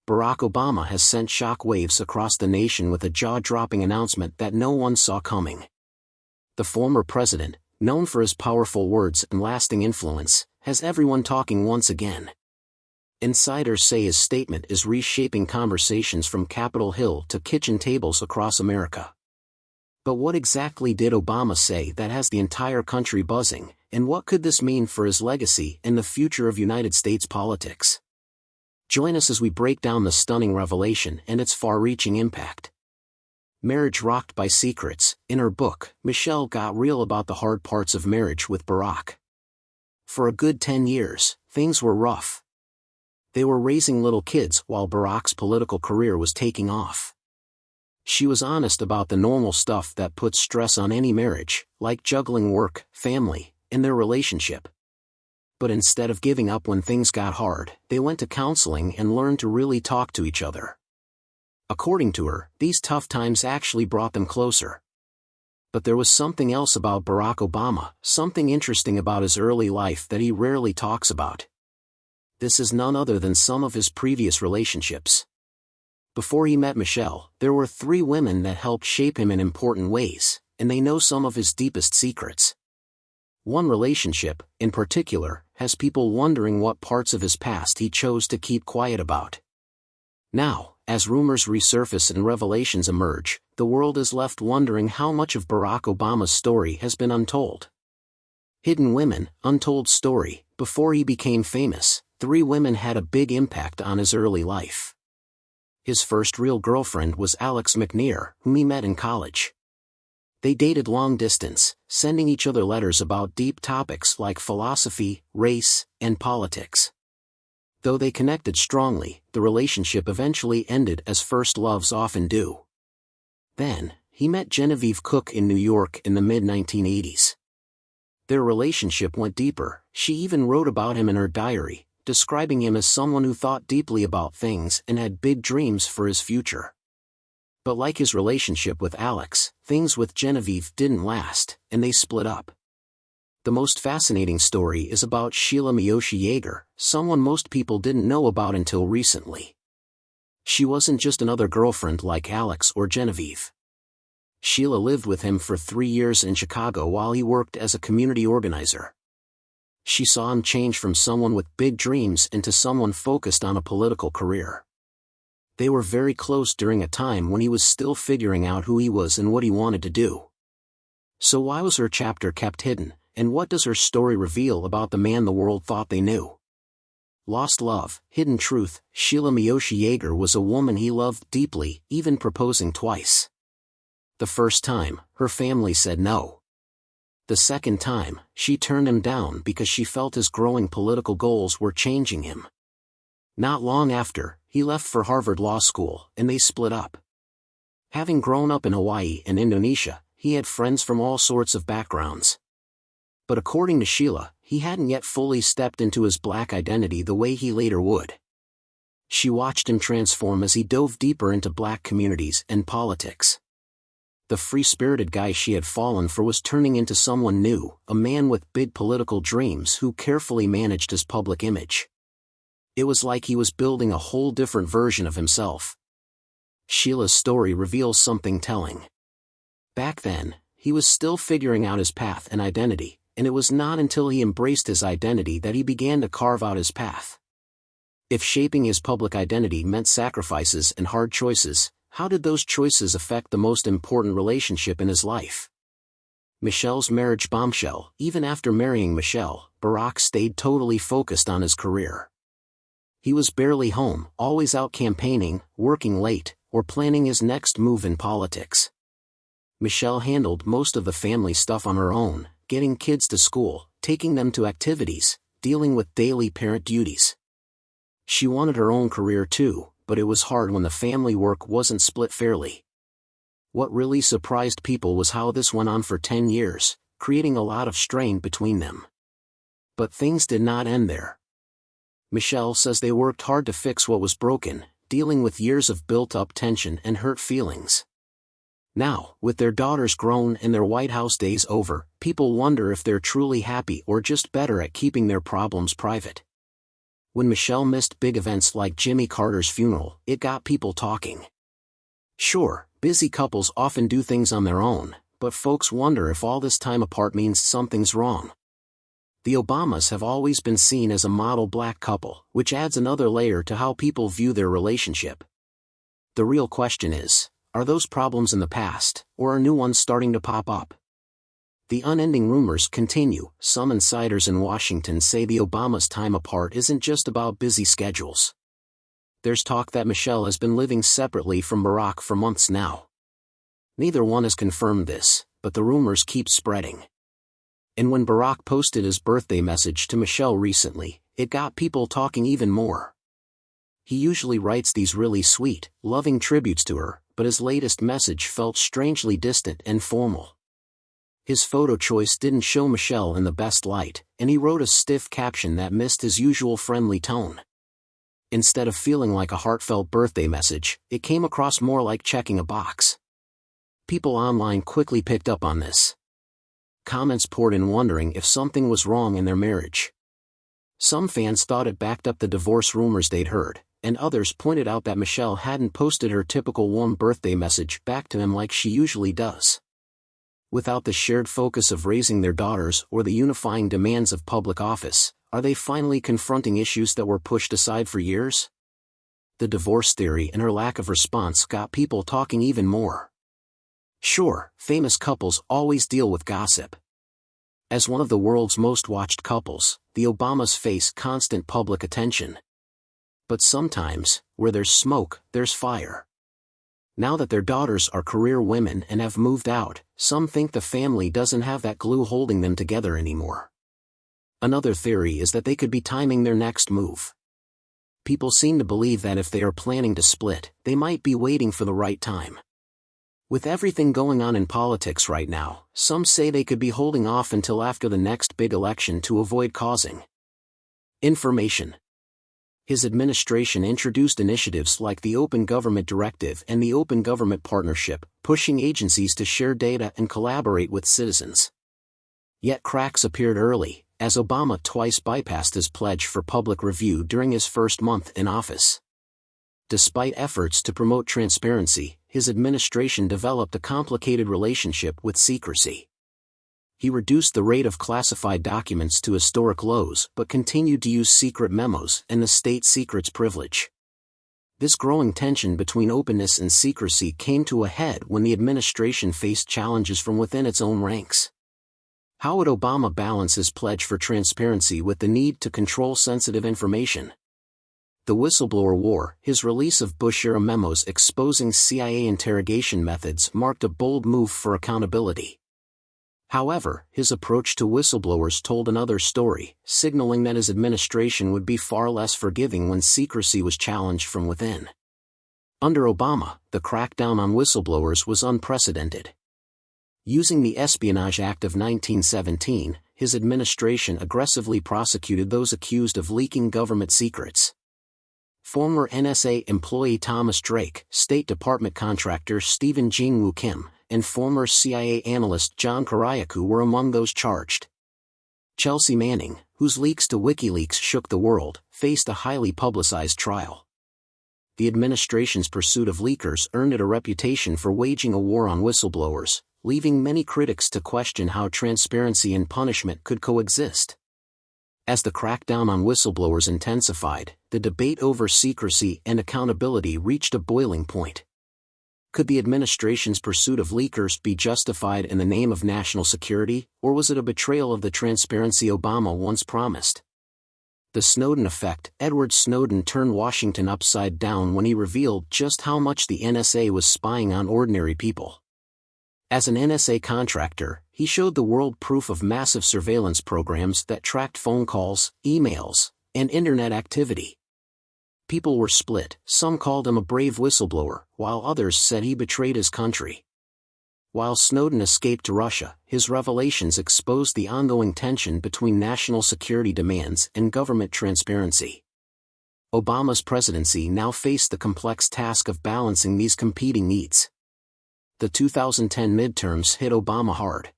Barack Obama has sent shock waves across the nation with a jaw-dropping announcement that no one saw coming. The former president, known for his powerful words and lasting influence, has everyone talking once again. Insiders say his statement is reshaping conversations from Capitol Hill to kitchen tables across America. But what exactly did Obama say that has the entire country buzzing, and what could this mean for his legacy and the future of United States politics? Join us as we break down the stunning revelation and its far-reaching impact. Marriage Rocked by Secrets. In her book, Michelle got real about the hard parts of marriage with Barack. For a good 10 years, things were rough. They were raising little kids while Barack's political career was taking off. She was honest about the normal stuff that puts stress on any marriage, like juggling work, family, and their relationship. But instead of giving up when things got hard, they went to counseling and learned to really talk to each other. According to her, these tough times actually brought them closer. But there was something else about Barack Obama, something interesting about his early life that he rarely talks about. This is none other than some of his previous relationships. Before he met Michelle, there were 3 women that helped shape him in important ways, and they know some of his deepest secrets. One relationship, in particular, has people wondering what parts of his past he chose to keep quiet about. Now, as rumors resurface and revelations emerge, the world is left wondering how much of Barack Obama's story has been untold. Hidden Women, Untold Story. Before he became famous, 3 women had a big impact on his early life. His first real girlfriend was Alex McNear, whom he met in college. They dated long distance, sending each other letters about deep topics like philosophy, race, and politics. Though they connected strongly, the relationship eventually ended as first loves often do. Then, he met Genevieve Cook in New York in the mid-1980s. Their relationship went deeper. She even wrote about him in her diary, describing him as someone who thought deeply about things and had big dreams for his future. But like his relationship with Alex, things with Genevieve didn't last, and they split up. The most fascinating story is about Sheila Miyoshi Yeager, someone most people didn't know about until recently. She wasn't just another girlfriend like Alex or Genevieve. Sheila lived with him for 3 years in Chicago while he worked as a community organizer. She saw him change from someone with big dreams into someone focused on a political career. They were very close during a time when he was still figuring out who he was and what he wanted to do. So why was her chapter kept hidden, and what does her story reveal about the man the world thought they knew? Lost Love, Hidden Truth. Sheila Miyoshi Yeager was a woman he loved deeply, even proposing twice. The first time, her family said no. The second time, she turned him down because she felt his growing political goals were changing him. Not long after, he left for Harvard Law School, and they split up. Having grown up in Hawaii and Indonesia, he had friends from all sorts of backgrounds. But according to Sheila, he hadn't yet fully stepped into his black identity the way he later would. She watched him transform as he dove deeper into black communities and politics. The free-spirited guy she had fallen for was turning into someone new, a man with big political dreams who carefully managed his public image. It was like he was building a whole different version of himself. Sheila's story reveals something telling. Back then, he was still figuring out his path and identity, and it was not until he embraced his identity that he began to carve out his path. If shaping his public identity meant sacrifices and hard choices, how did those choices affect the most important relationship in his life? Michelle's marriage bombshell. Even after marrying Michelle, Barack stayed totally focused on his career. He was barely home, always out campaigning, working late, or planning his next move in politics. Michelle handled most of the family stuff on her own, getting kids to school, taking them to activities, dealing with daily parent duties. She wanted her own career too, but it was hard when the family work wasn't split fairly. What really surprised people was how this went on for 10 years, creating a lot of strain between them. But things did not end there. Michelle says they worked hard to fix what was broken, dealing with years of built-up tension and hurt feelings. Now, with their daughters grown and their White House days over, people wonder if they're truly happy or just better at keeping their problems private. When Michelle missed big events like Jimmy Carter's funeral, it got people talking. Sure, busy couples often do things on their own, but folks wonder if all this time apart means something's wrong. The Obamas have always been seen as a model black couple, which adds another layer to how people view their relationship. The real question is, are those problems in the past, or are new ones starting to pop up? The unending rumors continue. Some insiders in Washington say the Obamas' time apart isn't just about busy schedules. There's talk that Michelle has been living separately from Barack for months now. Neither one has confirmed this, but the rumors keep spreading. And when Barack posted his birthday message to Michelle recently, it got people talking even more. He usually writes these really sweet, loving tributes to her, but his latest message felt strangely distant and formal. His photo choice didn't show Michelle in the best light, and he wrote a stiff caption that missed his usual friendly tone. Instead of feeling like a heartfelt birthday message, it came across more like checking a box. People online quickly picked up on this. Comments poured in wondering if something was wrong in their marriage. Some fans thought it backed up the divorce rumors they'd heard, and others pointed out that Michelle hadn't posted her typical warm birthday message back to him like she usually does. Without the shared focus of raising their daughters or the unifying demands of public office, are they finally confronting issues that were pushed aside for years? The divorce theory and her lack of response got people talking even more. Sure, famous couples always deal with gossip. As one of the world's most watched couples, the Obamas face constant public attention. But sometimes, where there's smoke, there's fire. Now that their daughters are career women and have moved out, some think the family doesn't have that glue holding them together anymore. Another theory is that they could be timing their next move. People seem to believe that if they are planning to split, they might be waiting for the right time. With everything going on in politics right now, some say they could be holding off until after the next big election to avoid causing information. His administration introduced initiatives like the Open Government Directive and the Open Government Partnership, pushing agencies to share data and collaborate with citizens. Yet cracks appeared early, as Obama twice bypassed his pledge for public review during his first month in office. Despite efforts to promote transparency, his administration developed a complicated relationship with secrecy. He reduced the rate of classified documents to historic lows but continued to use secret memos and the state secrets privilege. This growing tension between openness and secrecy came to a head when the administration faced challenges from within its own ranks. How would Obama balance his pledge for transparency with the need to control sensitive information? The whistleblower war, his release of Bush-era memos exposing CIA interrogation methods, marked a bold move for accountability. However, his approach to whistleblowers told another story, signaling that his administration would be far less forgiving when secrecy was challenged from within. Under Obama, the crackdown on whistleblowers was unprecedented. Using the Espionage Act of 1917, his administration aggressively prosecuted those accused of leaking government secrets. Former NSA employee Thomas Drake, State Department contractor Stephen Jing-Woo Kim, and former CIA analyst John Kiriakou were among those charged. Chelsea Manning, whose leaks to WikiLeaks shook the world, faced a highly publicized trial. The administration's pursuit of leakers earned it a reputation for waging a war on whistleblowers, leaving many critics to question how transparency and punishment could coexist. As the crackdown on whistleblowers intensified, the debate over secrecy and accountability reached a boiling point. Could the administration's pursuit of leakers be justified in the name of national security, or was it a betrayal of the transparency Obama once promised? The Snowden effect. Edward Snowden turned Washington upside down when he revealed just how much the NSA was spying on ordinary people. As an NSA contractor, he showed the world proof of massive surveillance programs that tracked phone calls, emails, and internet activity. People were split. Some called him a brave whistleblower, while others said he betrayed his country. While Snowden escaped to Russia, his revelations exposed the ongoing tension between national security demands and government transparency. Obama's presidency now faced the complex task of balancing these competing needs. The 2010 midterms hit Obama hard.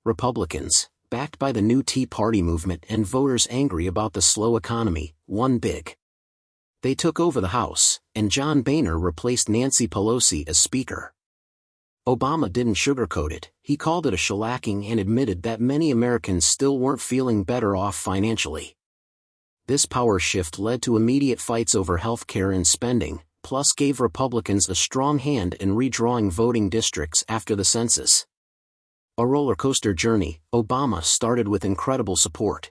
Republicans, backed by the new Tea Party movement and voters angry about the slow economy, won big. They took over the House, and John Boehner replaced Nancy Pelosi as Speaker. Obama didn't sugarcoat it, he called it a shellacking and admitted that many Americans still weren't feeling better off financially. This power shift led to immediate fights over health care and spending, plus gave Republicans a strong hand in redrawing voting districts after the census. A roller coaster journey, Obama started with incredible support.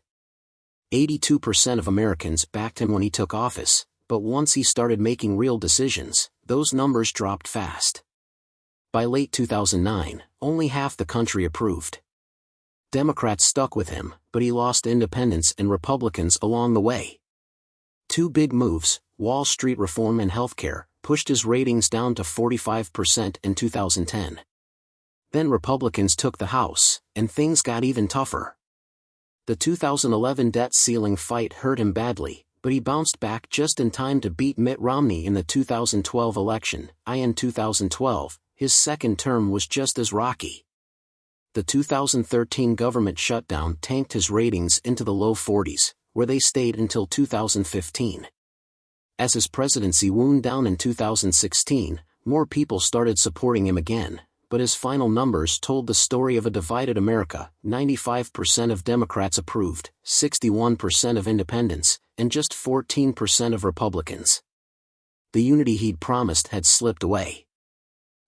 82% of Americans backed him when he took office, but once he started making real decisions, those numbers dropped fast. By late 2009, only half the country approved. Democrats stuck with him, but he lost independents and Republicans along the way. Two big moves, Wall Street reform and healthcare, pushed his ratings down to 45% in 2010. Then Republicans took the House, and things got even tougher. The 2011 debt ceiling fight hurt him badly, but he bounced back just in time to beat Mitt Romney in the 2012 election. In 2012, his second term was just as rocky. The 2013 government shutdown tanked his ratings into the low 40s, where they stayed until 2015. As his presidency wound down in 2016, more people started supporting him again, but his final numbers told the story of a divided America. 95% of Democrats approved, 61% of independents, and just 14% of Republicans. The unity he'd promised had slipped away.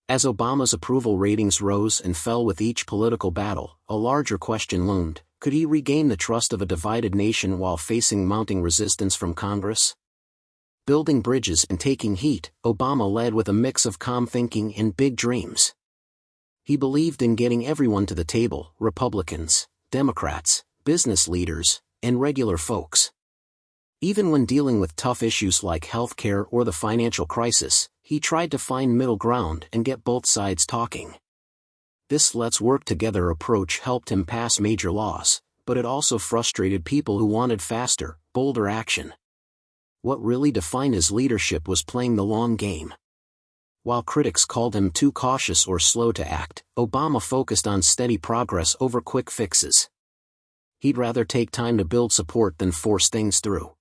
As Obama's approval ratings rose and fell with each political battle, a larger question loomed: could he regain the trust of a divided nation while facing mounting resistance from Congress? Building bridges and taking heat, Obama led with a mix of calm thinking and big dreams. He believed in getting everyone to the table: Republicans, Democrats, business leaders, and regular folks. Even when dealing with tough issues like healthcare or the financial crisis, he tried to find middle ground and get both sides talking. This let's work together approach helped him pass major laws, but it also frustrated people who wanted faster, bolder action. What really defined his leadership was playing the long game. While critics called him too cautious or slow to act, Obama focused on steady progress over quick fixes. He'd rather take time to build support than force things through.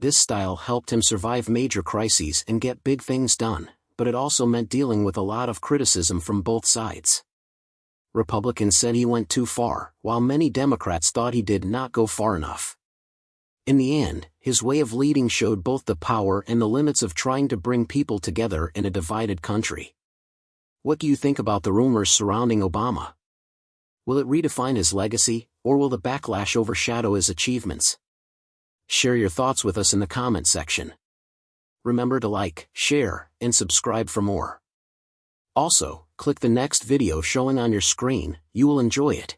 This style helped him survive major crises and get big things done, but it also meant dealing with a lot of criticism from both sides. Republicans said he went too far, while many Democrats thought he did not go far enough. In the end, his way of leading showed both the power and the limits of trying to bring people together in a divided country. What do you think about the rumors surrounding Obama? Will it redefine his legacy, or will the backlash overshadow his achievements? Share your thoughts with us in the comment section. Remember to like, share, and subscribe for more. Also, click the next video showing on your screen, you will enjoy it.